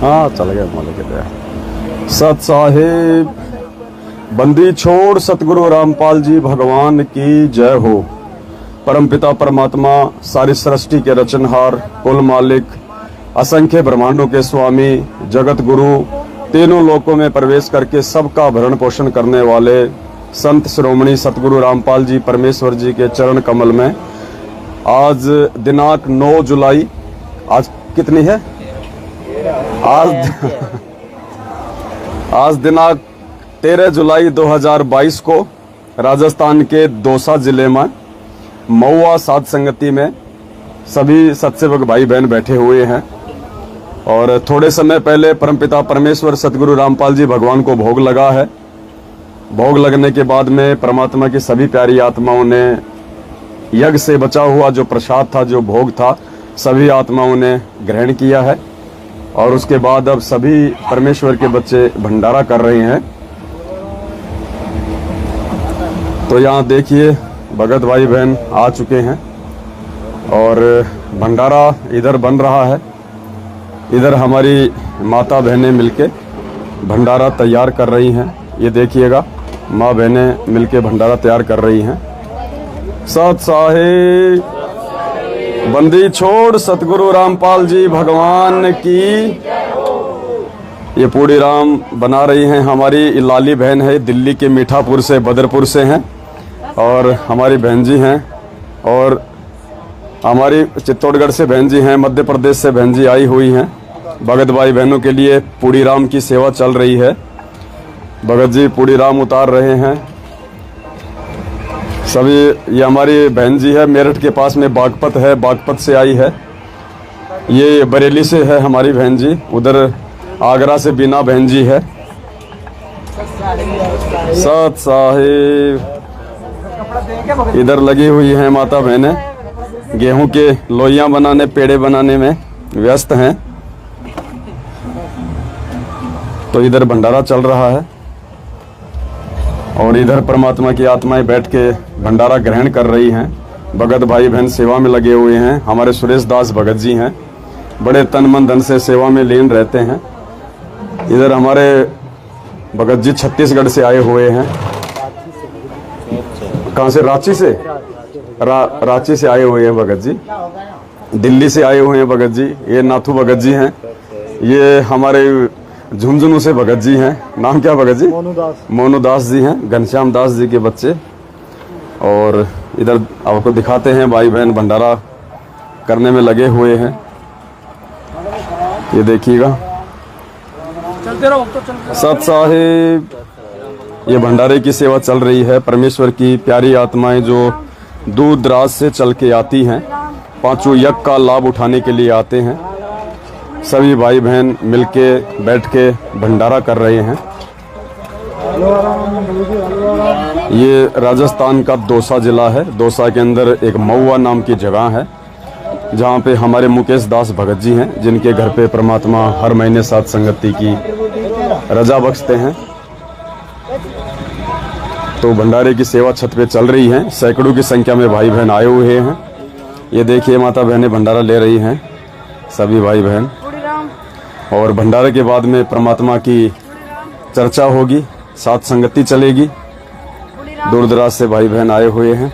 हाँ चल गया मौले के दया। सत साहिब बंदी छोड़ सतगुरु रामपाल जी भगवान की जय हो। परमपिता परमात्मा सारी सृष्टि के रचनहार, कुल मालिक, असंख्य ब्रह्मांडों के स्वामी, जगत गुरु, तीनों लोकों में प्रवेश करके सबका भरण पोषण करने वाले संत श्रोमणी सतगुरु रामपाल जी परमेश्वर जी के चरण कमल में आज दिनांक 9 जुलाई, आज कितनी है? आज दिनांक 13 जुलाई 2022 को राजस्थान के दौसा जिले में महुआ साध संगति में सभी सत्सेवक भाई बहन बैठे हुए हैं और थोड़े समय पहले परमपिता परमेश्वर सतगुरु रामपाल जी भगवान को भोग लगा है। भोग लगने के बाद में परमात्मा की सभी प्यारी आत्माओं ने यज्ञ से बचा हुआ जो प्रसाद था, जो भोग था, सभी आत्माओं ने ग्रहण किया है और उसके बाद अब सभी परमेश्वर के बच्चे भंडारा कर रहे हैं। तो यहाँ देखिए भगत भाई बहन आ चुके हैं और भंडारा इधर बन रहा है। इधर हमारी माता बहनें मिलके भंडारा तैयार कर रही हैं। ये देखिएगा माँ बहनें मिलके भंडारा तैयार कर रही हैं। सत साहिब बंदी छोड़ सतगुरु रामपाल जी भगवान की। ये पूड़ी राम बना रही हैं हमारी लाली बहन है, दिल्ली के मीठापुर से, बदरपुर से हैं और हमारी बहन जी हैं और हमारी चित्तौड़गढ़ से बहन जी हैं, मध्य प्रदेश से बहन जी आई हुई हैं। भगत भाई बहनों के लिए पूड़ी राम की सेवा चल रही है। भगत जी पूड़ी राम उतार रहे हैं सभी। ये हमारी बहन जी है, मेरठ के पास में बागपत है, बागपत से आई है। ये बरेली से है हमारी बहन जी। उधर आगरा से बीना बहन जी है। सत साहिब इधर लगी हुई हैं माता बहनें, गेहूं के लोइयां बनाने, पेड़े बनाने में व्यस्त हैं। तो इधर भंडारा चल रहा है और इधर परमात्मा की आत्माएं बैठ के भंडारा ग्रहण कर रही हैं। भगत भाई बहन सेवा में लगे हुए हैं। हमारे सुरेश दास भगत जी हैं, बड़े तन मन धन से सेवा में लीन रहते हैं। इधर हमारे भगत जी छत्तीसगढ़ से आए हुए हैं। कहाँ से? रांची से। रांची से आए हुए हैं भगत जी। दिल्ली से आए हुए हैं भगत जी। ये नाथू भगत जी हैं। ये हमारे झुंझुनू से भगत जी हैं। नाम क्या भगत जी? मोनू दास जी हैं, घनश्याम दास जी के बच्चे। और इधर आपको दिखाते हैं भाई बहन भंडारा करने में लगे हुए हैं। ये देखिएगा सत साहिब ये भंडारे की सेवा चल रही है। परमेश्वर की प्यारी आत्माएं जो दूर दराज से चल के आती हैं, पांचों यज्ञ का लाभ उठाने के लिए आते हैं। सभी भाई बहन मिलके बैठ के भंडारा कर रहे हैं। ये राजस्थान का दौसा जिला है। दौसा के अंदर एक महुआ नाम की जगह है जहाँ पे हमारे मुकेश दास भगत जी हैं, जिनके घर पे परमात्मा हर महीने साध संगति की रजा बख्शते हैं। तो भंडारे की सेवा छत पे चल रही है। सैकड़ों की संख्या में भाई बहन आए हुए हैं। ये देखिए माता बहनें भंडारा ले रही हैं, सभी भाई बहन। और भंडारे के बाद में परमात्मा की चर्चा होगी, साथ संगति चलेगी। दूर दराज से भाई बहन आए हुए हैं।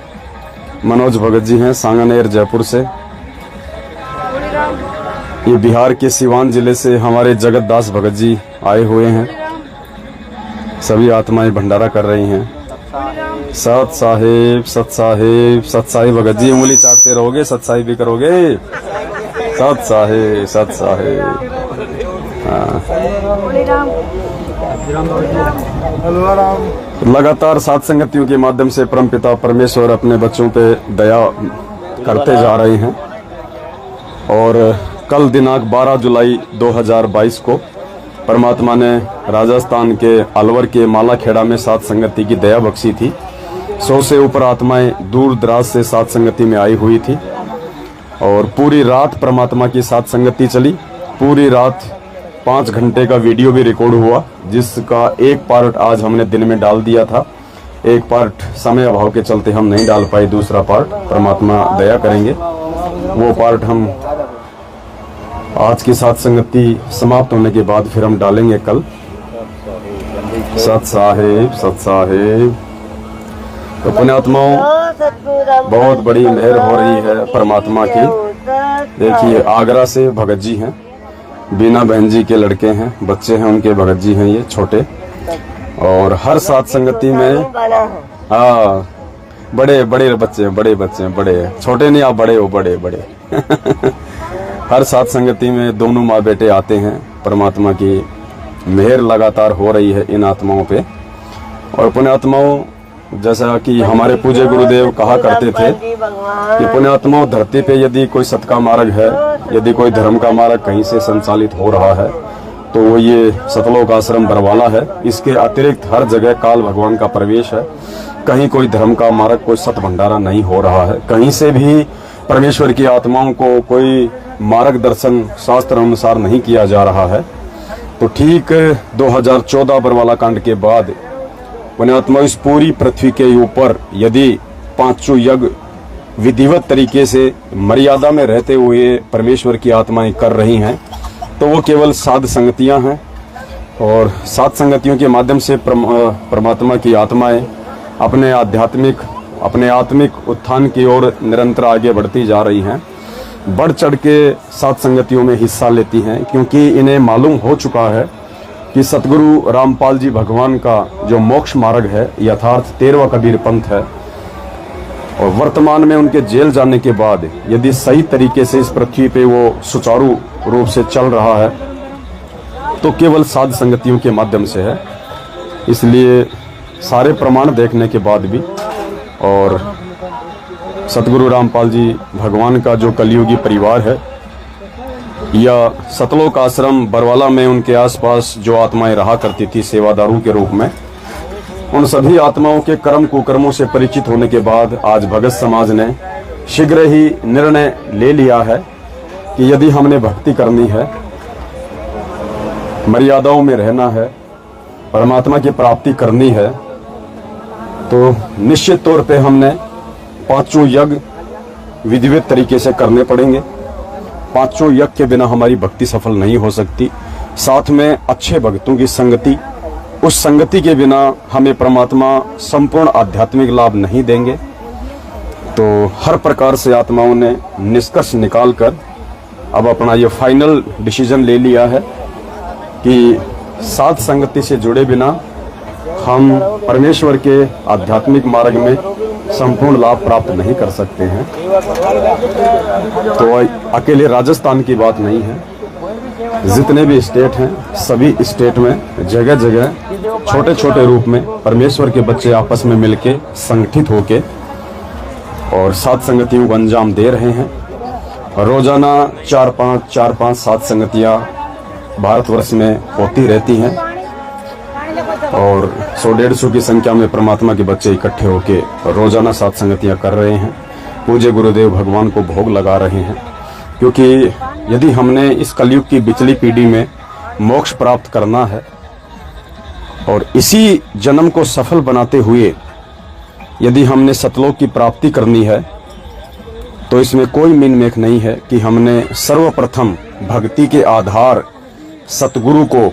मनोज भगत जी हैं, सांगानेर जयपुर से। ये बिहार के सिवान जिले से हमारे जगत दास भगत जी आए हुए हैं। सभी आत्माएं भंडारा कर रही हैं। सत साहिब सत साहिब सत साहिब भगत जी उंगली चाटते रहोगे, सत साहिब भी करोगे। सत साहिब सत साहिब। लगातार साध संगतियों के माध्यम से परमपिता परमेश्वर अपने बच्चों पे दया करते जा रहे हैं। और कल दिनांक 12 जुलाई 2022 को परमात्मा ने राजस्थान के अलवर के मालाखेड़ा में साध संगति की दया बख्शी थी। 100 से ऊपर आत्माएं दूर दराज से साध संगति में आई हुई थी और पूरी रात परमात्मा की साध संगति चली। पूरी रात 5 घंटे का वीडियो भी रिकॉर्ड हुआ, जिसका एक पार्ट आज हमने दिन में डाल दिया था। एक पार्ट समय अभाव के चलते हम नहीं डाल पाए, दूसरा पार्ट परमात्मा दया करेंगे वो पार्ट हम आज की सात संगति समाप्त होने के बाद फिर हम डालेंगे कल सत साहिब सत साहिब। तो पुण्यात्माओं, बहुत बड़ी मेहर हो रही है परमात्मा की। देखिए आगरा से भगत जी हैं, बीना बहन जी के लड़के हैं, बच्चे हैं उनके, भगत जी हैं ये छोटे। और हर सात संगति में हाँ बड़े बड़े बच्चे हैं, बड़े बच्चे हैं, बड़े छोटे नहीं, आप बड़े हो, बड़े बड़े हर सात संगति में दोनों माँ बेटे आते हैं। परमात्मा की मेहर लगातार हो रही है इन आत्माओं पे। और पुण्यात्माओं, जैसा कि हमारे पूज्य गुरुदेव कहा करते थे कि पुण्यात्माओं, धरती पे यदि कोई सत का मार्ग है, यदि कोई धर्म का मार्ग कहीं से संचालित हो रहा है तो वो ये सतलोक आश्रम बरवाला है। इसके अतिरिक्त हर जगह काल भगवान का प्रवेश है। कहीं कोई धर्म का मार्ग, कोई सत भंडारा नहीं हो रहा है। कहीं से भी परमेश्वर की आत्माओं को कोई मार्गदर्शन शास्त्र अनुसार नहीं किया जा रहा है। तो ठीक 2014 बरवाला कांड के बाद पुण्यात्मा, इस पूरी पृथ्वी के ऊपर यदि पांचों यज्ञ विधिवत तरीके से मर्यादा में रहते हुए परमेश्वर की आत्माएं कर रही हैं तो वो केवल सात संगतियां हैं। और सात संगतियों के माध्यम से परमात्मा की आत्माएं अपने आत्मिक उत्थान की ओर निरंतर आगे बढ़ती जा रही हैं। बढ़ चढ़ के सात संगतियों में हिस्सा लेती हैं, क्योंकि इन्हें मालूम हो चुका है कि सतगुरु रामपाल जी भगवान का जो मोक्ष मार्ग है यथार्थ 13वां कबीर पंथ है। और वर्तमान में उनके जेल जाने के बाद यदि सही तरीके से इस पृथ्वी पे वो सुचारू रूप से चल रहा है तो केवल साध संगतियों के माध्यम से है। इसलिए सारे प्रमाण देखने के बाद भी और सतगुरु रामपाल जी भगवान का जो कलयुगी परिवार है या सतलोक आश्रम बरवाला में उनके आसपास जो आत्माएं रहा करती थी सेवादारों के रूप में, उन सभी आत्माओं के कर्म कुकर्मों से परिचित होने के बाद आज भगत समाज ने शीघ्र ही निर्णय ले लिया है कि यदि हमने भक्ति करनी है, मर्यादाओं में रहना है, परमात्मा की प्राप्ति करनी है, तो निश्चित तौर पे हमने पांचों यज्ञ विधिवत तरीके से करने पड़ेंगे। पांचों यज्ञ के बिना हमारी भक्ति सफल नहीं हो सकती। साथ में अच्छे भक्तों की संगति, उस संगति के बिना हमें परमात्मा संपूर्ण आध्यात्मिक लाभ नहीं देंगे। तो हर प्रकार से आत्माओं ने निष्कर्ष निकालकर अब अपना ये फाइनल डिसीजन ले लिया है कि सात संगति से जुड़े बिना हम परमेश्वर के आध्यात्मिक मार्ग में संपूर्ण लाभ प्राप्त नहीं कर सकते हैं। तो अकेले राजस्थान की बात नहीं है, जितने भी स्टेट हैं सभी स्टेट में जगह जगह छोटे छोटे रूप में परमेश्वर के बच्चे आपस में मिलके संगठित होके और सात संगतियों को अंजाम दे रहे हैं। रोजाना 4-5 सात संगतियां भारतवर्ष में होती रहती हैं और 100-150 की संख्या में परमात्मा के बच्चे इकट्ठे होके रोजाना सात संगतियां कर रहे हैं। पूज्य गुरुदेव भगवान को भोग लगा रहे हैं, क्योंकि यदि हमने इस कलयुग की बिचली पीढ़ी में मोक्ष प्राप्त करना है और इसी जन्म को सफल बनाते हुए यदि हमने सतलोक की प्राप्ति करनी है तो इसमें कोई मीन मेख नहीं है कि हमने सर्वप्रथम भक्ति के आधार सतगुरु को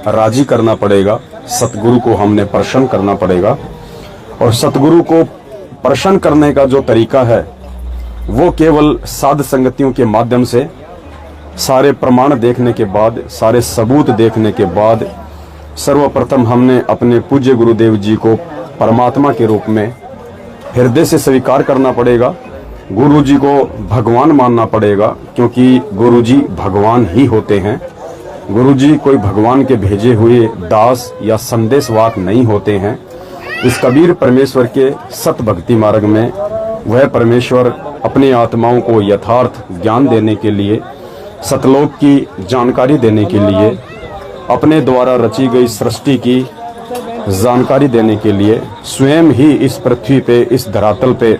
राजी करना पड़ेगा, सतगुरु को हमने प्रसन्न करना पड़ेगा। और सतगुरु को प्रसन्न करने का जो तरीका है वो केवल साध संगतियों के माध्यम से सारे प्रमाण देखने के बाद, सारे सबूत देखने के बाद सर्वप्रथम हमने अपने पूज्य गुरुदेव जी को परमात्मा के रूप में हृदय से स्वीकार करना पड़ेगा। गुरु जी को भगवान मानना पड़ेगा, क्योंकि गुरु जी भगवान ही होते हैं। गुरु जी कोई भगवान के भेजे हुए दास या संदेशवाहक नहीं होते हैं। इस कबीर परमेश्वर के सत भक्ति मार्ग में वह परमेश्वर अपनी आत्माओं को यथार्थ ज्ञान देने के लिए, सतलोक की जानकारी देने के लिए, अपने द्वारा रची गई सृष्टि की जानकारी देने के लिए स्वयं ही इस पृथ्वी पे, इस धरातल पे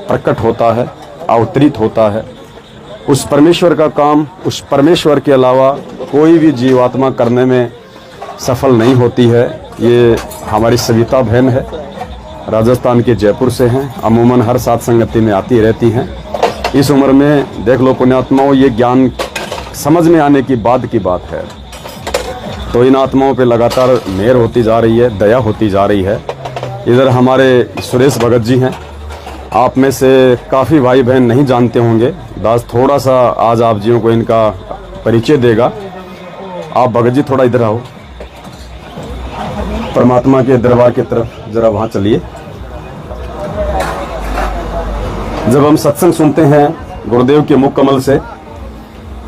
प्रकट होता है, अवतरित होता है। उस परमेश्वर का काम उस परमेश्वर के अलावा कोई भी जीवात्मा करने में सफल नहीं होती है। ये हमारी सविता बहन है, राजस्थान के जयपुर से हैं, अमूमन हर सात संगति में आती रहती हैं। इस उम्र में देख लो पुण्यात्माओं, ये ज्ञान समझ में आने की बाद की बात है। तो इन आत्माओं पे लगातार मेहर होती जा रही है, दया होती जा रही है। इधर हमारे सुरेश भगत जी हैं, आप में से काफ़ी भाई बहन नहीं जानते होंगे। दास थोड़ा सा आज आप जियों को इनका परिचय देगा। आप भगत जी थोड़ा इधर आओ, परमात्मा के दरबार की तरफ जरा वहाँ चलिए। जब हम सत्संग सुनते हैं गुरुदेव के मुख कमल से,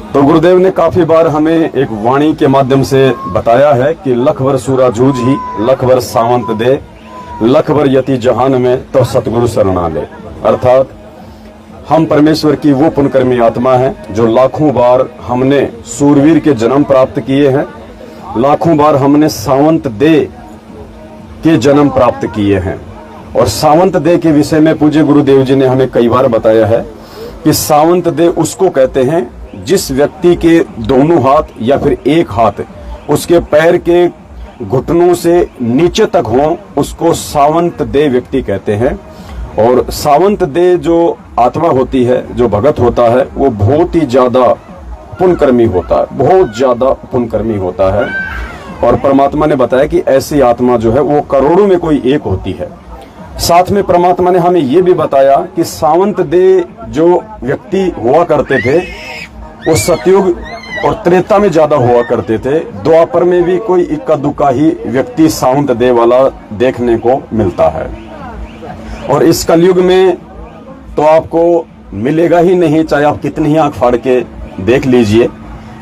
तो गुरुदेव ने काफी बार हमें एक वाणी के माध्यम से बताया है कि लख वर सूरा जूझ ही, लख वर सावंत दे, लख वर यति जहान में तो सतगुरु शरणा ले। अर्थात हम परमेश्वर की वो पुण्यकर्मी आत्मा है जो लाखों बार हमने सूरवीर के जन्म प्राप्त किए हैं, लाखों बार हमने सावंत दे के जन्म प्राप्त किए हैं। और सावंत दे के विषय में पूज्य गुरुदेव जी ने हमें कई बार बताया है कि सावंत दे उसको कहते हैं जिस व्यक्ति के दोनों हाथ या फिर एक हाथ उसके पैर के घुटनों से नीचे तक हो, उसको सावंत दे व्यक्ति कहते हैं। और सावंत दे जो आत्मा होती है, जो भगत होता है, वो बहुत ही ज्यादा पुण्यकर्मी होता है, बहुत ज्यादा पुण्यकर्मी होता है। और परमात्मा ने बताया कि ऐसी आत्मा जो है वो करोड़ों में कोई एक होती है। साथ में परमात्मा ने हमें ये भी बताया कि सावंत दे जो व्यक्ति हुआ करते थे वो सतयुग और त्रेता में ज्यादा हुआ करते थे। द्वापर में भी कोई इक्का दुक्का ही व्यक्ति सावंत दे वाला देखने को मिलता है। और इस कलयुग में तो आपको मिलेगा ही नहीं, चाहे आप कितनी ही आंख फाड़ के देख लीजिए।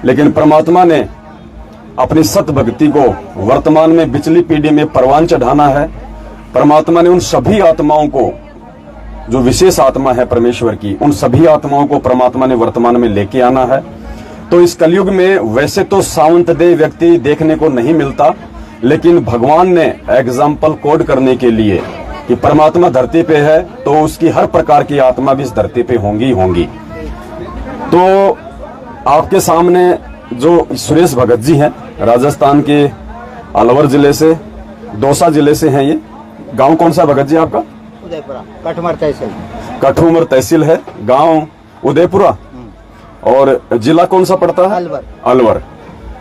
लेकिन परमात्मा ने अपनी सत भक्ति को वर्तमान में बिचली पीढ़ी में परवान चढ़ाना है। परमात्मा ने उन सभी आत्माओं को, जो विशेष आत्मा है परमेश्वर की, उन सभी आत्माओं को परमात्मा ने वर्तमान में लेके आना है। तो इस कलयुग में वैसे तो सावंत दे व्यक्ति देखने को नहीं मिलता, लेकिन भगवान ने एग्जाम्पल कोड करने के लिए कि परमात्मा धरती पे है तो उसकी हर प्रकार की आत्मा भी इस धरती पे होंगी होंगी। तो आपके सामने जो सुरेश भगत जी हैं, राजस्थान के अलवर जिले से, दौसा जिले से हैं। ये गांव कौन सा भगत जी आपका? उदयपुरा, कठुमर तहसील। कठुमर तहसील है, गांव उदयपुरा। और जिला कौन सा पड़ता है? अलवर। अलवर।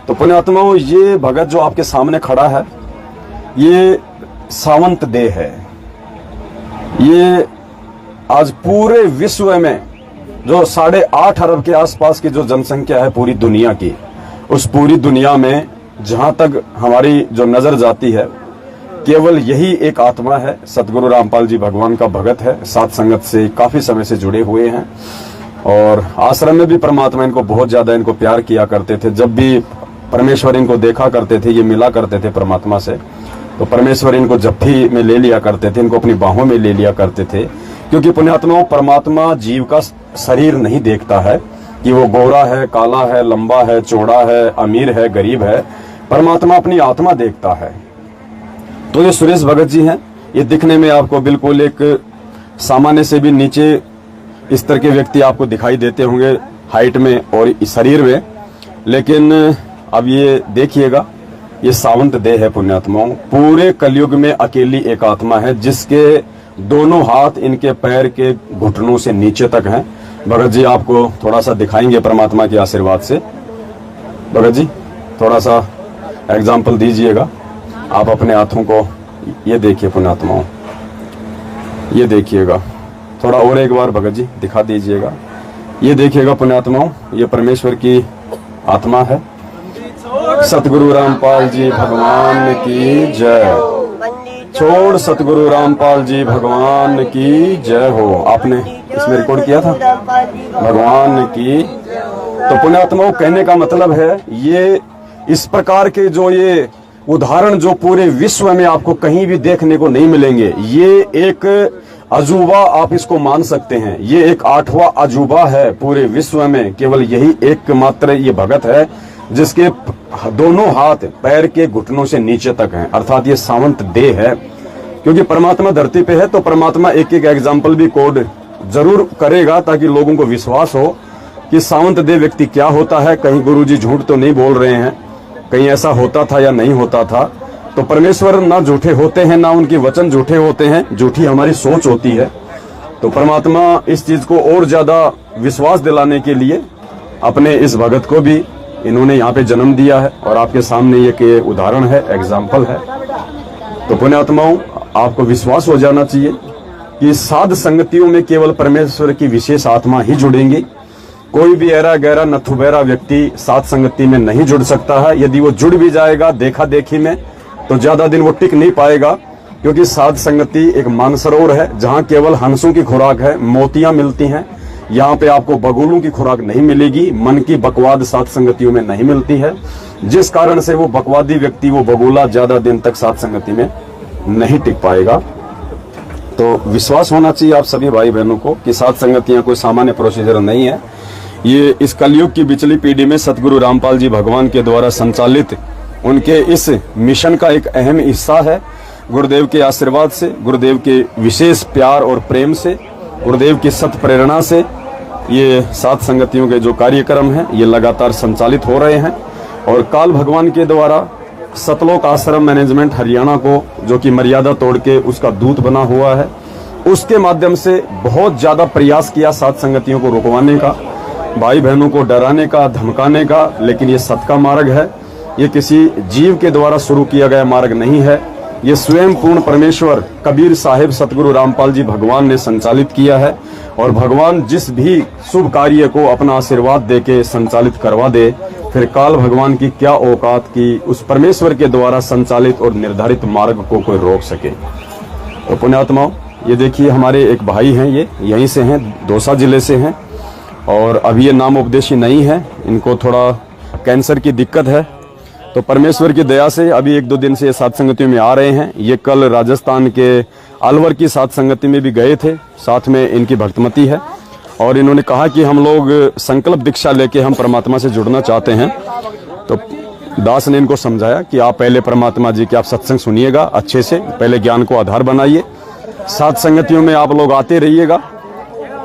तो पुण्यात्माओं, ये भगत जो आपके सामने खड़ा है ये सावंत दे है। ये आज पूरे विश्व में जो 8.5 अरब के आसपास की जो जनसंख्या है पूरी दुनिया की, उस पूरी दुनिया में जहां तक हमारी जो नजर जाती है केवल यही एक आत्मा है। सतगुरु रामपाल जी भगवान का भगत है, साथ संगत से काफी समय से जुड़े हुए हैं। और आश्रम में भी परमात्मा इनको बहुत ज्यादा इनको प्यार किया करते थे। जब भी परमेश्वर इनको देखा करते थे, ये मिला करते थे परमात्मा से, तो परमेश्वर इनको जप्फी में ले लिया करते थे, इनको अपनी बाहों में ले लिया करते थे। क्योंकि पुण्यात्माओं, परमात्मा जीव का शरीर नहीं देखता है कि वो गोरा है, काला है, लंबा है, चौड़ा है, अमीर है, गरीब है। परमात्मा अपनी आत्मा देखता है। तो ये सुरेश भगत जी हैं। ये दिखने में आपको बिल्कुल एक सामान्य से भी नीचे स्तर के व्यक्ति आपको दिखाई देते होंगे हाइट में और शरीर में, लेकिन अब ये देखिएगा, ये सावंत देह है पुण्यात्माओं। पूरे कलयुग में अकेली एक आत्मा है जिसके दोनों हाथ इनके पैर के घुटनों से नीचे तक हैं। भगत जी आपको थोड़ा सा दिखाएंगे परमात्मा के आशीर्वाद से। भगत जी थोड़ा सा एग्जाम्पल दीजिएगा आप अपने हाथों को। ये देखिए पुण्यात्माओं, ये देखिएगा, थोड़ा और एक बार भगत जी दिखा दीजिएगा। ये देखिएगा पुण्यात्माओं, ये परमेश्वर की आत्मा है। सतगुरु रामपाल जी भगवान की जय। छोड़ सतगुरु रामपाल जी भगवान की जय हो। आपने इसमें रिकॉर्ड किया था, भगवान की। तो पुण्यात्माओं, कहने का मतलब है ये इस प्रकार के जो ये उदाहरण जो पूरे विश्व में आपको कहीं भी देखने को नहीं मिलेंगे। ये एक अजूबा आप इसको मान सकते हैं। ये एक 8वां अजूबा है पूरे विश्व में। केवल यही एकमात्र ये भगत है जिसके दोनों हाथ पैर के घुटनों से नीचे तक हैं, अर्थात ये सावंत देह है। क्योंकि परमात्मा धरती पे है तो परमात्मा एक एक एग्जाम्पल भी कोड जरूर करेगा ताकि लोगों को विश्वास हो कि सावंत देह व्यक्ति क्या होता है। कहीं गुरुजी झूठ तो नहीं बोल रहे हैं, कहीं ऐसा होता था या नहीं होता था। तो परमेश्वर ना झूठे होते हैं, ना उनके वचन झूठे होते हैं, झूठी हमारी सोच होती है। तो परमात्मा इस चीज को और ज्यादा विश्वास दिलाने के लिए अपने इस भगत को भी इन्होंने यहाँ पे जन्म दिया है और आपके सामने ये उदाहरण है, एग्जाम्पल है। तो पुण्यात्माओं, आपको विश्वास हो जाना चाहिए कि साध संगतियों में केवल परमेश्वर की विशेष आत्मा ही जुड़ेंगी। कोई भी ऐरा गहरा नथुबैरा व्यक्ति साध संगति में नहीं जुड़ सकता है। यदि वो जुड़ भी जाएगा देखा देखी में तो ज्यादा दिन वो टिक नहीं पाएगा, क्योंकि साध संगति एक मानसरोवर है जहाँ केवल हंसों की खुराक है, मोतियां मिलती हैं। यहाँ पे आपको बगुलों की खुराक नहीं मिलेगी, मन की बकवाद साध संगतियों में नहीं मिलती है, जिस कारण से वो बकवादी व्यक्ति, वो बगुला ज्यादा दिन तक साध संगति में नहीं टिक पाएगा। तो विश्वास होना चाहिए आप सभी भाई बहनों को कि साध संगतियां कोई सामान्य प्रोसीजर नहीं है। ये इस कलयुग की पिछली पीढ़ी में सतगुरु रामपाल जी भगवान के द्वारा संचालित उनके इस मिशन का एक अहम हिस्सा है। गुरुदेव के आशीर्वाद से, गुरुदेव के विशेष प्यार और प्रेम से, गुरुदेव की सत प्रेरणा से ये साध संगतियों के जो कार्यक्रम हैं ये लगातार संचालित हो रहे हैं। और काल भगवान के द्वारा सतलोक आश्रम मैनेजमेंट हरियाणा को, जो कि मर्यादा तोड़ के उसका दूत बना हुआ है, उसके माध्यम से बहुत ज्यादा प्रयास किया साध संगतियों को रुकवाने का, भाई बहनों को डराने का, धमकाने का। लेकिन ये सत का मार्ग है, ये किसी जीव के द्वारा शुरू किया गया मार्ग नहीं है। ये स्वयं पूर्ण परमेश्वर कबीर साहिब सतगुरु रामपाल जी भगवान ने संचालित किया है। और भगवान जिस भी शुभ कार्य को अपना आशीर्वाद देके संचालित करवा दे, फिर काल भगवान की क्या औकात की उस परमेश्वर के द्वारा संचालित और निर्धारित मार्ग को कोई रोक सके। तो पुण्यात्माओं, ये देखिए हमारे एक भाई हैं, ये यहीं से हैं, दौसा जिले से हैं, और अभी ये नाम उपदेशी नहीं है, इनको थोड़ा कैंसर की दिक्कत है। तो परमेश्वर की दया से अभी 1-2 दिन से ये साध संगति में आ रहे हैं। ये कल राजस्थान के अलवर की साध संगति में भी गए थे, साथ में इनकी भक्तमती है, और इन्होंने कहा कि हम लोग संकल्प दीक्षा लेके हम परमात्मा से जुड़ना चाहते हैं। तो दास ने इनको समझाया कि आप पहले परमात्मा जी के आप सत्संग सुनिएगा अच्छे से, पहले ज्ञान को आधार बनाइए, साध संगतियों में आप लोग आते रहिएगा,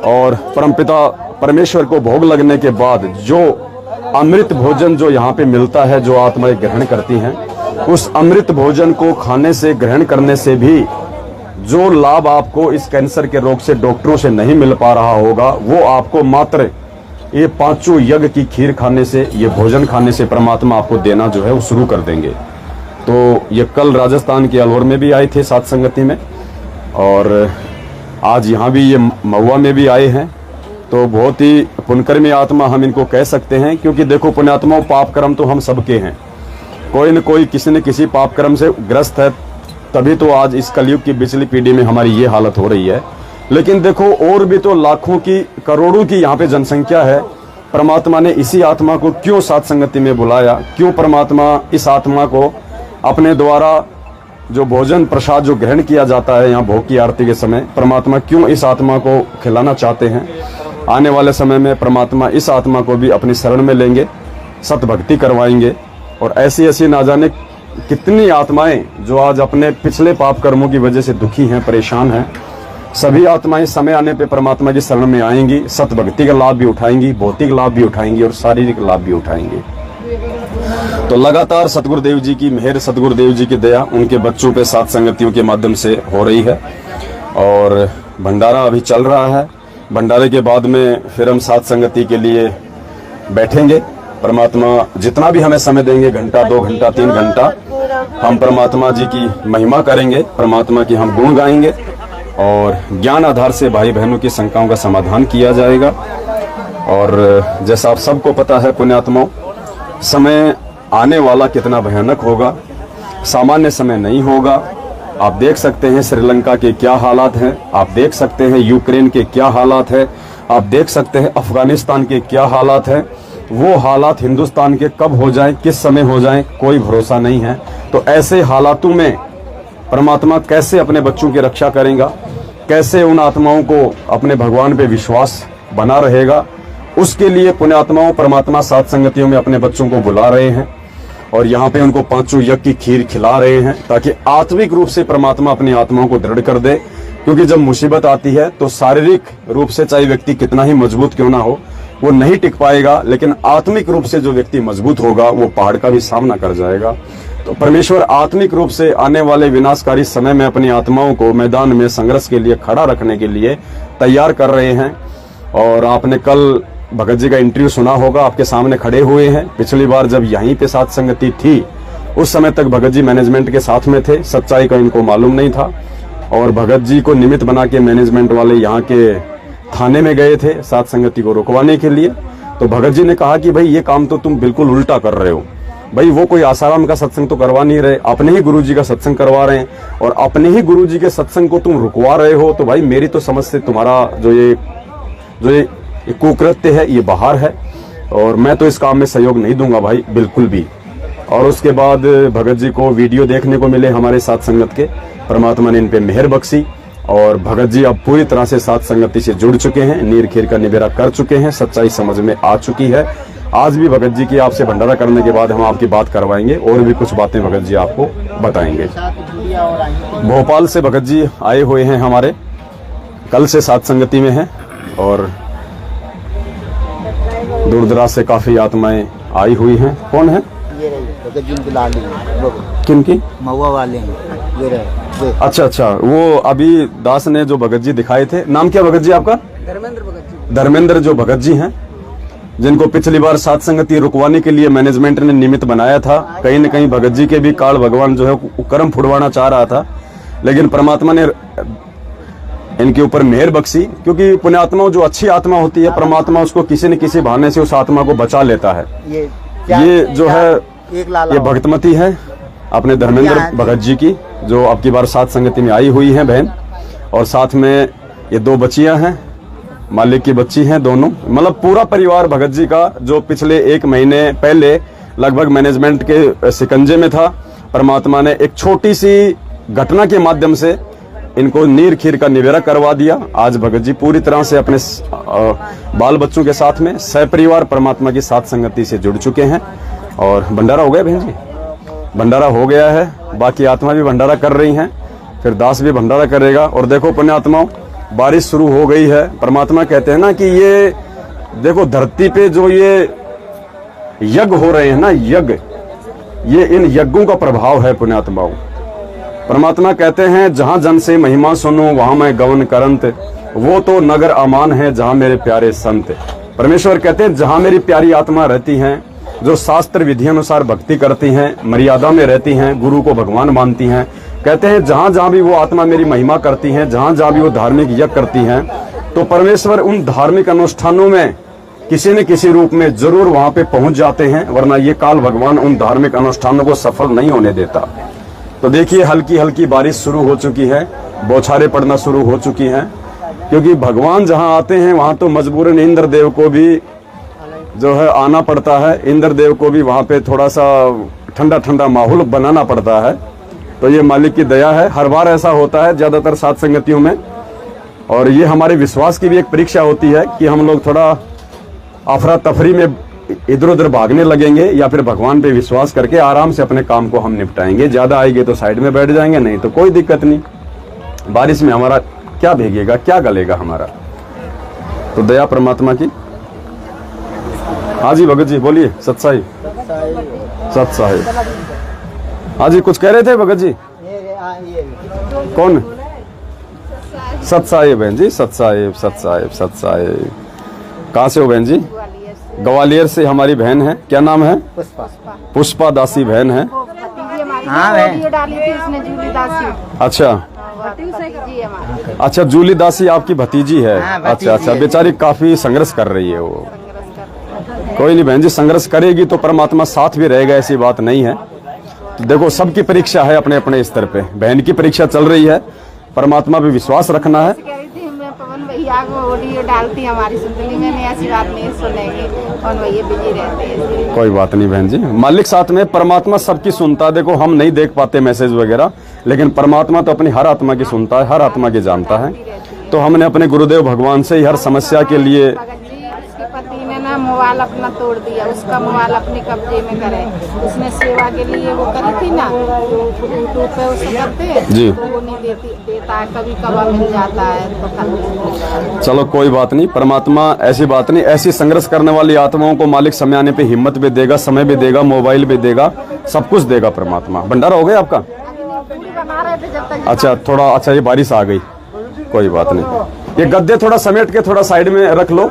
और परमपिता परमेश्वर को भोग लगने के बाद जो अमृत भोजन जो यहाँ पे मिलता है, जो आत्माएं ग्रहण करती हैं, उस अमृत भोजन को खाने से, ग्रहण करने से भी जो लाभ आपको इस कैंसर के रोग से डॉक्टरों से नहीं मिल पा रहा होगा, वो आपको मात्र ये 5 यज्ञ की खीर खाने से, ये भोजन खाने से परमात्मा आपको देना जो है वो शुरू कर देंगे। तो ये कल राजस्थान के अलवर में भी आए थे साध संगति में, और आज यहाँ भी ये महुआ में भी आए हैं। तो बहुत ही पुण्यकर्मी आत्मा हम इनको कह सकते हैं, क्योंकि देखो पुण्यात्माओं, पाप कर्म तो हम सबके हैं, कोई न कोई किसी न किसी पाप कर्म से ग्रस्त है, तभी तो आज इस कलयुग की पिछली पीढ़ी में हमारी ये हालत हो रही है। लेकिन देखो और भी तो लाखों की, करोड़ों की यहाँ पे जनसंख्या है। परमात्मा ने इसी आत्मा को क्यों साध संगति में बुलाया? क्यों परमात्मा इस आत्मा को अपने द्वारा जो भोजन प्रसाद जो ग्रहण किया जाता है यहाँ भोग की आरती के समय, परमात्मा क्यों इस आत्मा को खिलाना चाहते हैं? आने वाले समय में परमात्मा इस आत्मा को भी अपनी शरण में लेंगे, सत भक्ति करवाएंगे, और ऐसी ऐसी ना जाने कितनी आत्माएं जो आज अपने पिछले पाप कर्मों की वजह से दुखी हैं, परेशान हैं, सभी आत्माएं समय आने पे परमात्मा की शरण में आएंगी, सत भक्ति का लाभ भी उठाएंगी, भौतिक लाभ भी उठाएंगी और शारीरिक लाभ भी उठाएंगी। तो लगातार सतगुरुदेव जी की मेहर, सतगुरुदेव जी की दया उनके बच्चों पे साध संगतियों के माध्यम से हो रही है। और भंडारा अभी चल रहा है, भंडारे के बाद में फिर हम साध संगति के लिए बैठेंगे। परमात्मा जितना भी हमें समय देंगे, घंटा, 2 घंटा, 3 घंटा, हम परमात्मा जी की महिमा करेंगे, परमात्मा की हम गुण गाएंगे, और ज्ञान आधार से भाई बहनों की शंकाओं का समाधान किया जाएगा। और जैसा आप सबको पता है पुण्यात्माओं, समय आने वाला कितना भयानक होगा, सामान्य समय नहीं होगा। आप देख सकते हैं श्रीलंका के क्या हालात हैं, आप देख सकते हैं यूक्रेन के क्या हालात है, आप देख सकते हैं अफगानिस्तान के क्या हालात है। वो हालात हिंदुस्तान के कब हो जाएं, किस समय हो जाएं, कोई भरोसा नहीं है। तो ऐसे हालातों में परमात्मा कैसे अपने बच्चों की रक्षा करेगा, कैसे उन आत्माओं को अपने भगवान पे विश्वास बना रहेगा, उसके लिए पुण्यात्माओं परमात्मा साध संगतियों में अपने बच्चों को बुला रहे हैं, और यहाँ पे उनको 5 यज्ञ की खीर खिला रहे हैं, ताकि आत्मिक रूप से परमात्मा अपनी आत्माओं को दृढ़ कर दे। क्योंकि जब मुसीबत आती है तो शारीरिक रूप से चाहे व्यक्ति कितना ही मजबूत क्यों ना हो, वो नहीं टिक पाएगा, लेकिन आत्मिक रूप से जो व्यक्ति मजबूत होगा वो पहाड़ का भी सामना कर जाएगा। तो परमेश्वर आत्मिक रूप से आने वाले विनाशकारी समय में अपनी आत्माओं को मैदान में संघर्ष के लिए खड़ा रखने के लिए तैयार कर रहे हैं। और आपने कल भगत जी का इंटरव्यू सुना होगा, आपके सामने खड़े हुए हैं। पिछली बार जब यहीं पे साथ संगति थी उस समय तक भगत जी मैनेजमेंट के साथ में थे, सच्चाई का इनको मालूम नहीं था और भगत जी को निमित्त बना के मैनेजमेंट वाले यहाँ के थाने में गए थे साथ संगति को रुकवाने के लिए। तो भगत जी ने कहा कि भाई ये काम तो तुम बिल्कुल उल्टा कर रहे हो, भाई वो कोई आसाराम का सत्संग तो करवा नहीं रहे, अपने ही गुरुजी का सत्संग करवा रहे हैं और अपने ही गुरुजी के सत्संग को तुम रुकवा रहे हो। तो भाई मेरी तो समझ से तुम्हारा जो ये कुकृत्य है ये बाहर है और मैं तो इस काम में सहयोग नहीं दूंगा भाई, बिल्कुल भी। और उसके बाद भगत जी को वीडियो देखने को मिले हमारे साथ संगत के, परमात्मा ने इन पे मेहर बख्शी और भगत जी अब पूरी तरह से साथ संगति से जुड़ चुके हैं, नीर खीर का निबेरा कर चुके हैं, सच्चाई समझ में आ चुकी है। आज भी भगत जी की आपसे भंडारा करने के बाद हम आपकी बात करवाएंगे और भी कुछ बातें भगत जी आपको बताएंगे। भोपाल से भगत जी आए हुए हैं हमारे, कल से साथ संगति में हैं और दूर दराज से काफी आत्माएं आई हुई हैं। कौन है? ये रही भगत जी की लाडली, किनकी? महुआ वाले हैं ये रहे। अच्छा अच्छा, वो अभी दास ने जो भगत जी दिखाए थे, नाम क्या भगत जी आपका? धर्मेंद्र भगत जी। धर्मेंद्र जो भगत जी हैं, जिनको पिछली बार सात संगति रुकवाने के लिए मैनेजमेंट ने निमित्त बनाया था। कहीं न कहीं भगत जी के भी काल भगवान जो है कर्म फुड़वाना चाह रहा था, लेकिन परमात्मा ने इनके ऊपर मेहर बख्शी, क्योंकि पुण्यात्मा जो अच्छी आत्मा होती है परमात्मा उसको किसी न किसी बहाने से उस आत्मा को बचा लेता है। ये जो है ये भक्तमती है अपने धर्मेंद्र भगत जी की, जो अब की बार सात संगति में आई हुई है बहन, और साथ में ये दो बच्चियां हैं, मालिक की बच्ची हैं दोनों, मतलब पूरा परिवार भगत जी का जो पिछले 1 महीने पहले लगभग मैनेजमेंट के शिकंजे में था। परमात्मा ने एक छोटी सी घटना के माध्यम से इनको नीर खीर का निवेरा करवा दिया। आज भगत जी पूरी तरह से अपने बाल बच्चों के साथ में सहपरिवार परमात्मा की साथ संगति से जुड़ चुके हैं। और भंडारा हो गया बहन जी, भंडारा हो गया है, बाकी आत्मा भी भंडारा कर रही हैं, फिर दास भी भंडारा करेगा। और देखो पुण्यात्माओं, बारिश शुरू हो गई है। परमात्मा कहते हैं ना कि ये देखो धरती पे जो ये यज्ञ हो रहे हैं ना, यज्ञ, ये इन यज्ञों का प्रभाव है पुण्यात्माओं। परमात्मा कहते हैं जहां जन से महिमा सुनो वहां मैं गवन करंत, वो तो नगर अमान है जहां मेरे प्यारे संत। परमेश्वर कहते हैं जहां मेरी प्यारी आत्मा रहती हैं, जो शास्त्र विधि अनुसार भक्ति करती हैं, मर्यादा में रहती हैं, गुरु को भगवान मानती हैं, कहते हैं जहां जहां भी वो आत्मा मेरी महिमा करती हैं, जहां जहां भी वो धार्मिक यज्ञ करती हैं, तो परमेश्वर उन धार्मिक अनुष्ठानों में किसी न किसी रूप में जरूर वहां पे पहुंच जाते हैं, वरना ये काल भगवान उन धार्मिक अनुष्ठानों को सफल नहीं होने देता। तो देखिए हल्की हल्की बारिश शुरू हो चुकी है, बौछारें पड़ना शुरू हो चुकी हैं, क्योंकि भगवान जहां आते हैं वहां तो मजबूरन इंद्रदेव को भी जो है आना पड़ता है, इंद्रदेव को भी वहां पे थोड़ा सा ठंडा ठंडा माहौल बनाना पड़ता है। तो ये मालिक की दया है, हर बार ऐसा होता है ज्यादातर सात संगतियों में। और ये हमारे विश्वास की भी एक परीक्षा होती है कि हम लोग थोड़ा अफरा तफरी में इधर उधर भागने लगेंगे या फिर भगवान पे विश्वास करके आराम से अपने काम को हम निपटाएंगे। ज्यादा आएंगे तो साइड में बैठ जाएंगे, नहीं तो कोई दिक्कत नहीं। बारिश में हमारा क्या भीगेगा, क्या गलेगा हमारा। तो दया परमात्मा की। हाँ जी भगत जी बोलिए। सत्साई सत्साई। हाँ जी कुछ कह रहे थे भगत जी? कौन? सत्साहेब बहन जी, सत्साहेब सत्साहेब सत्साहेब। कहाँ से हो बहन जी? ग्वालियर से हमारी बहन है। क्या नाम है? पुष्पा दासी बहन है। हाँ अच्छा अच्छा, जूली दासी आपकी भतीजी है। अच्छा अच्छा, बेचारी काफी संघर्ष कर रही है वो। कोई नहीं बहन जी, संघर्ष करेगी तो परमात्मा साथ भी रहेगा, ऐसी बात नहीं है। देखो सबकी परीक्षा है अपने अपने स्तर पे, बहन की परीक्षा चल रही है, परमात्मा पे विश्वास रखना है। पवन भैया को ऑडियो डालती हमारी सुनती, मैंने ऐसी बात नहीं सुनेगी, पवन भैया बिजी रहते हैं। कोई बात नहीं बहन जी, मालिक साथ में, परमात्मा सबकी सुनता है। देखो हम नहीं देख पाते मैसेज वगैरह, लेकिन परमात्मा तो अपनी हर आत्मा की सुनता है, हर आत्मा की जानता है। तो हमने अपने गुरुदेव भगवान से हर समस्या के लिए पति ने ना मोबाइल अपना तोड़ दिया, उसका मोबाइल अपने कब्जे में करे, उसने सेवा के लिए वो करी थी ना, यूट्यूब पे उसे करते हैं जी, तो वो नहीं देता है, कभी कभार मिल जाता है तो। चलो कोई बात नहीं, परमात्मा ऐसी बात नहीं, ऐसी संघर्ष करने वाली आत्माओं को मालिक समय आने पे हिम्मत भी देगा, समय भी देगा, मोबाइल भी देगा, सब कुछ देगा परमात्मा। भंडारा हो गया आपका? अच्छा थोड़ा, अच्छा ये बारिश आ गई, कोई बात नहीं। ये गद्दे थोड़ा समेट के थोड़ा साइड में रख लो,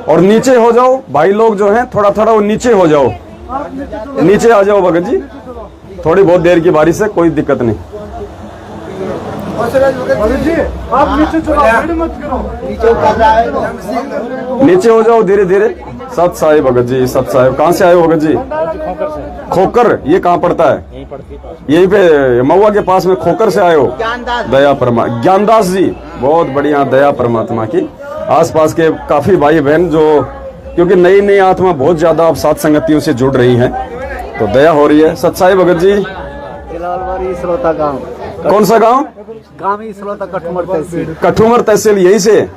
और नीचे हो जाओ भाई लोग जो हैं, थोड़ा थोड़ा वो नीचे हो जाओ, नीचे आ जाओ भगत जी, थोड़ी बहुत देर की बारिश है, कोई दिक्कत नहीं। आप नीचे चलो, मत करो, नीचे उतर रहा है, नीचे हो जाओ धीरे धीरे। सत साहिब भगत जी, सत साहिब। कहाँ से आए हो भगत जी? खोकर। ये कहाँ पड़ता है? यहीं पे महुआ के पास में खोकर से आए हो? दया परमात्मा, ज्ञानदास जी, बहुत बढ़िया, दया परमात्मा की। आसपास के काफी भाई बहन जो, क्योंकि नई नई आत्मा बहुत ज्यादा अब साथ संगतियों से जुड़ रही हैं, तो दया हो रही है। सत साहिब भगत जी, श्रोता गाँव। कौन सा गाँव? गाँव ही श्रोता कठुमर तहसील। कठुमर तहसील, यही से।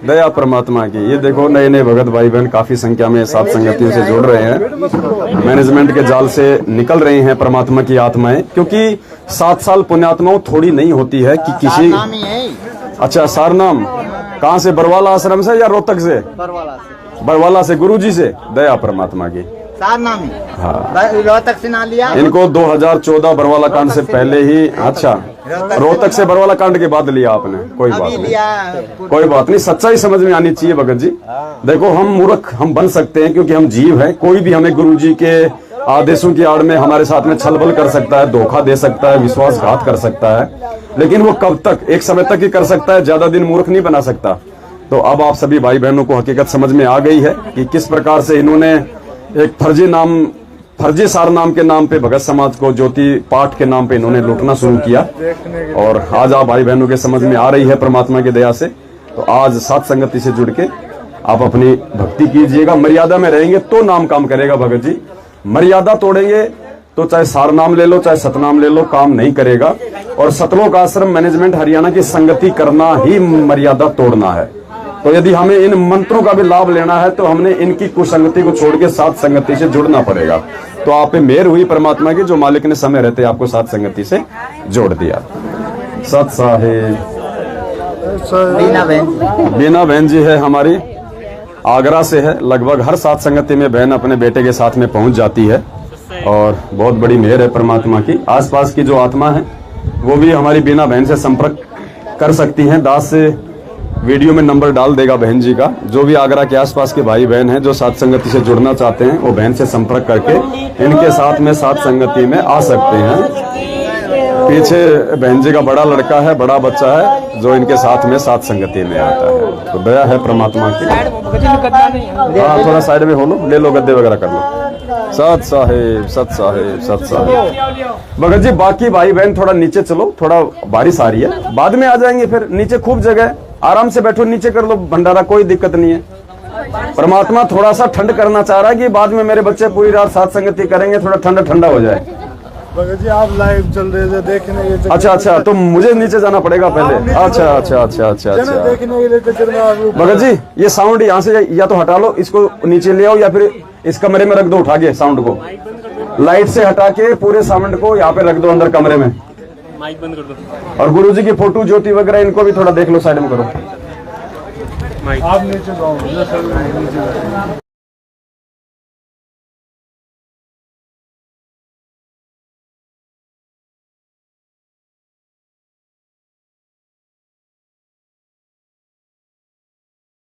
दया परमात्मा की। ये देखो नए नए भगत भाई बहन काफी संख्या में साथ संगतियों से जुड़ रहे हैं, मैनेजमेंट के जाल से निकल रही हैं परमात्मा की आत्माएं, क्योंकि 7 साल पुण्यात्माओं थोड़ी नहीं होती है कि किसी। अच्छा, सारनाम कहाँ से? बरवाला आश्रम से या रोहतक से? बरवाला से, गुरुजी से। दया परमात्मा की। सारनामी। हाँ, रोहतक से ना लिया इनको 2014 बरवाला कांड से पहले ही। अच्छा, रोहतक से बरवाला कांड के बाद लिया आपने? कोई बात नहीं, कोई बात नहीं, सच्चाई समझ में आनी चाहिए भगत जी। देखो हम मूर्ख हम बन सकते हैं क्योंकि हम जीव हैं, कोई भी हमें गुरुजी के आदेशों की आड़ में हमारे साथ में छलबल कर सकता है, धोखा दे सकता है, विश्वासघात कर सकता है, लेकिन वो कब तक? एक समय तक ही कर सकता है, ज्यादा दिन मूर्ख नहीं बना सकता। तो अब आप सभी भाई बहनों को हकीकत समझ में आ गई है कि किस प्रकार से इन्होंने एक फर्जी सार नाम के नाम पे भगत समाज को ज्योति पाठ के नाम पे इन्होंने लूटना शुरू किया। और आज आप भाई बहनों के समझ में आ रही है परमात्मा की दया से। तो आज साथ संगति से जुड़ के आप अपनी भक्ति कीजिएगा, मर्यादा में रहेंगे तो नाम काम करेगा भगत जी। मर्यादा तोड़ेंगे तो चाहे सार नाम ले लो चाहे सतनाम ले लो, काम नहीं करेगा। और सतलोक आश्रम मैनेजमेंट हरियाणा की संगति करना ही मर्यादा तोड़ना है। तो यदि हमें इन मंत्रों का भी लाभ लेना है तो हमने इनकी कुसंगति को छोड़ के साथ संगति से जुड़ना पड़ेगा। तो आप पे मेहर हुई परमात्मा की, जो मालिक ने समय रहते आपको साथ संगति से जोड़ दिया। सत साहिब। बीना बहन जी है हमारी, आगरा से है। लगभग हर साथ संगति में बहन अपने बेटे के साथ में पहुंच जाती है और बहुत बड़ी मेहर है परमात्मा की। आसपास की जो आत्मा है वो भी हमारी बीना बहन से संपर्क कर सकती हैं। दास से वीडियो में नंबर डाल देगा बहन जी का। जो भी आगरा के आसपास के भाई बहन हैं जो साथ संगति से जुड़ना चाहते हैं वो बहन से संपर्क करके इनके साथ में साथ संगति में आ सकते हैं। पीछे बहन जी का बड़ा लड़का है, बड़ा बच्चा है जो इनके साथ में साथ संगति में आता है। तो दया है परमात्मा की। हाँ, थोड़ा साइड में हो लो, ले लो, गद्दे वगैरह कर लो। सत साहिब, सत साहिब, सत साहिब। भगत जी बाकी भाई बहन थोड़ा नीचे चलो, थोड़ा बारिश आ रही है, बाद में आ जाएंगे फिर। नीचे खूब जगह, आराम से बैठो, नीचे कर लो भंडारा, कोई दिक्कत नहीं है। परमात्मा थोड़ा सा ठंड करना चाह रहा है कि बाद में मेरे बच्चे पूरी रात साथ संगति करेंगे, थोड़ा ठंडा ठंडा हो जाए। भगत जी आप लाइव चल रहे थे देखने के चक्कर। अच्छा, तो मुझे नीचे जाना पड़ेगा पहले। अच्छा। देखने के लिए चक्कर में। भगत जी ये साउंड यहाँ से या तो हटा लो, इसको नीचे ले आओ, या फिर इस कमरे में रख दो उठा के साउंड को। लाइट से हटा के पूरे साउंड को यहाँ पे रख दो अंदर कमरे में। माइक बंद कर दो। और गुरुजी की फोटो ज्योति वगैरह इनको भी थोड़ा देख लो, साइड में करो। आप नीचे जाओ।